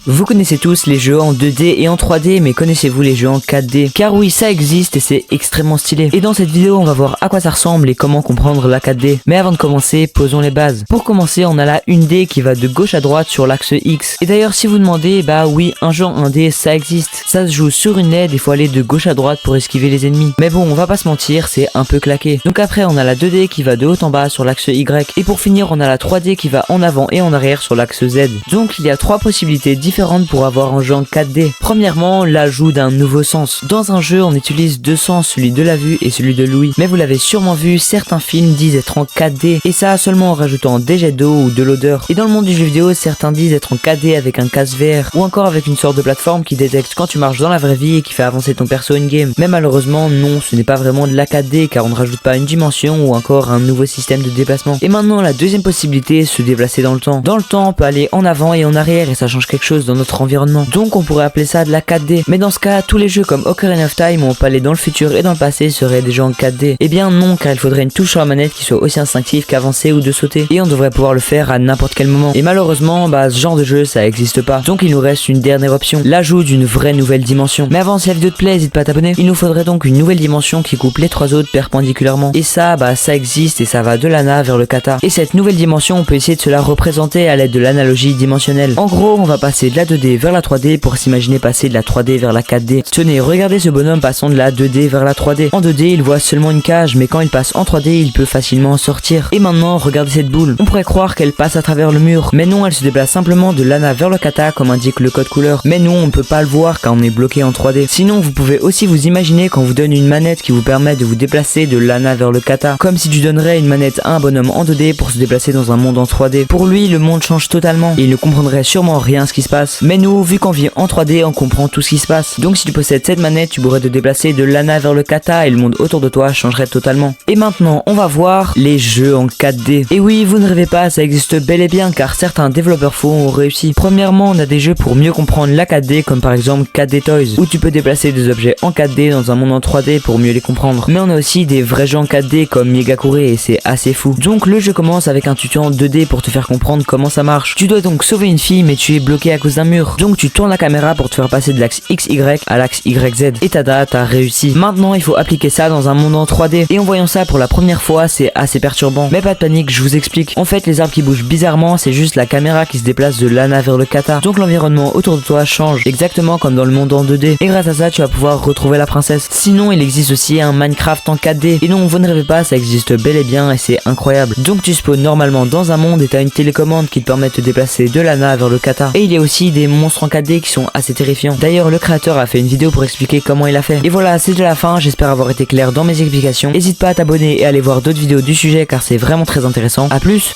Vous connaissez tous les jeux en 2D et en 3D, mais connaissez-vous les jeux en 4D? Car oui, ça existe et c'est extrêmement stylé. Et dans cette vidéo, on va voir à quoi ça ressemble et comment comprendre la 4D. Mais avant de commencer, posons les bases. Pour commencer, on a la 1D qui va de gauche à droite sur l'axe X. Et d'ailleurs, si vous demandez, bah oui, un jeu en 1D, ça existe. Ça se joue sur une LED, il faut aller de gauche à droite pour esquiver les ennemis. Mais bon, on va pas se mentir, c'est un peu claqué. Donc après, on a la 2D qui va de haut en bas sur l'axe Y. Et pour finir, on a la 3D qui va en avant et en arrière sur l'axe Z. Donc il y a trois possibilités différentes pour avoir un jeu en 4D. Premièrement, l'ajout d'un nouveau sens. Dans un jeu, on utilise deux sens, celui de la vue et celui de l'ouïe. Mais vous l'avez sûrement vu, certains films disent être en 4D, et ça seulement en rajoutant des jets d'eau ou de l'odeur. Et dans le monde du jeu vidéo, certains disent être en 4D avec un casque VR, ou encore avec une sorte de plateforme qui détecte quand tu marches dans la vraie vie et qui fait avancer ton perso in-game. Mais malheureusement, non, ce n'est pas vraiment de la 4D, car on ne rajoute pas une dimension ou encore un nouveau système de déplacement. Et maintenant, la deuxième possibilité, se déplacer dans le temps. Dans le temps, on peut aller en avant et en arrière, et ça change quelque chose dans notre environnement. Donc on pourrait appeler ça de la 4D. Mais dans ce cas, tous les jeux comme Ocarina of Time où on peut aller dans le futur et dans le passé seraient des jeux en 4D. Eh bien non, car il faudrait une touche sur la manette qui soit aussi instinctive qu'avancer ou de sauter. Et on devrait pouvoir le faire à n'importe quel moment. Et malheureusement, ce genre de jeu, ça existe pas. Donc il nous reste une dernière option, l'ajout d'une vraie nouvelle dimension. Mais avant, si la vidéo te plaît, n'hésite pas à t'abonner. Il nous faudrait donc une nouvelle dimension qui coupe les trois autres perpendiculairement. Et ça, ça existe et ça va de l'ana vers le kata. Et cette nouvelle dimension, on peut essayer de se la représenter à l'aide de l'analogie dimensionnelle. En gros, on va passer de la 2D vers la 3D pour s'imaginer passer de la 3D vers la 4D. Tenez, regardez ce bonhomme passant de la 2D vers la 3D. En 2D, il voit seulement une cage, mais quand il passe en 3D, il peut facilement en sortir. Et maintenant, regardez cette boule. On pourrait croire qu'elle passe à travers le mur, mais non, elle se déplace simplement de l'ana vers le kata comme indique le code couleur. Mais non, on ne peut pas le voir car on est bloqué en 3D. Sinon, vous pouvez aussi vous imaginer qu'on vous donne une manette qui vous permet de vous déplacer de l'ana vers le kata, comme si tu donnerais une manette à un bonhomme en 2D pour se déplacer dans un monde en 3D. Pour lui, le monde change totalement et il ne comprendrait sûrement rien à ce qui se passe. Mais nous, vu qu'on vit en 3D, on comprend tout ce qui se passe. Donc si tu possèdes cette manette, tu pourrais te déplacer de l'ana vers le kata et le monde autour de toi changerait totalement. Et maintenant, on va voir les jeux en 4D. Et oui, vous ne rêvez pas, ça existe bel et bien car certains développeurs faux ont réussi. Premièrement, on a des jeux pour mieux comprendre la 4D comme par exemple 4D Toys où tu peux déplacer des objets en 4D dans un monde en 3D pour mieux les comprendre. Mais on a aussi des vrais jeux en 4D comme Megakure et c'est assez fou. Donc le jeu commence avec un tuto en 2D pour te faire comprendre comment ça marche. Tu dois donc sauver une fille mais tu es bloqué à cause d'un mur. Donc tu tournes la caméra pour te faire passer de l'axe XY à l'axe YZ. Et tada, t'as réussi. Maintenant il faut appliquer ça dans un monde en 3D. Et en voyant ça pour la première fois, c'est assez perturbant. Mais pas de panique, je vous explique. En fait les arbres qui bougent bizarrement, c'est juste la caméra qui se déplace de l'ana vers le kata. Donc l'environnement autour de toi change, exactement comme dans le monde en 2D. Et grâce à ça tu vas pouvoir retrouver la princesse. Sinon il existe aussi un Minecraft en 4D. Et non, vous ne rêvez pas, ça existe bel et bien et c'est incroyable. Donc tu spawns normalement dans un monde et t'as une télécommande qui te permet de te déplacer de l'ana vers le kata. Et il y a aussi des monstres en 4D qui sont assez terrifiants. D'ailleurs le créateur a fait une vidéo pour expliquer comment il a fait. Et voilà, c'est déjà la fin, j'espère avoir été clair dans mes explications. N'hésite pas à t'abonner et à aller voir d'autres vidéos du sujet car c'est vraiment très intéressant. A plus.